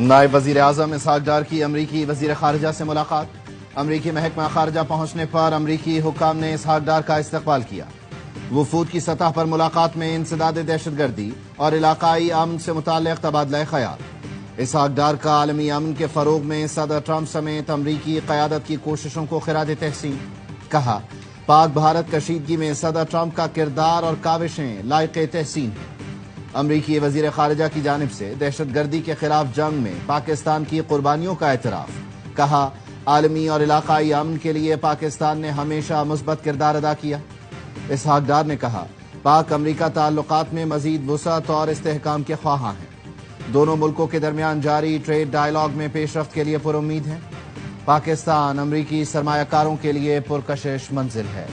نائب وزیراعظم اسحق ڈارکی امریکی وزیرخارجہ سے ملاقات۔ امریکی محکمہ خارجہ پہنچنے پر امریکی حکام نے اسحق ڈار کا استقبال کیا۔ وفود کی سطح پر ملاقات میں انسداد دہشت گردی اور علاقائی امن سے متعلق تبادلہ خیال۔ اسحق ڈار کا عالمی امن کے فروغ میں صدر ٹرمپ سمیت امریکی قیادت کی کوششوں کو خراج تحسین۔ کہا، پاک بھارت کشیدگی میں صدر ٹرمپ کا کردار اور کاوشیں لائق تحسین ہیں۔ امریکی وزیر خارجہ کی جانب سے دہشت گردی کے خلاف جنگ میں پاکستان کی قربانیوں کا اعتراف۔ کہا، عالمی اور علاقائی امن کے لیے پاکستان نے ہمیشہ مثبت کردار ادا کیا۔ اسحق ڈار نے کہا، پاک امریکہ تعلقات میں مزید وسعت اور استحکام کے خواہاں ہیں۔ دونوں ملکوں کے درمیان جاری ٹریڈ ڈائیلاگ میں پیش رفت کے لیے پر امید ہیں۔ پاکستان امریکی سرمایہ کاروں کے لیے پرکشش منزل ہے۔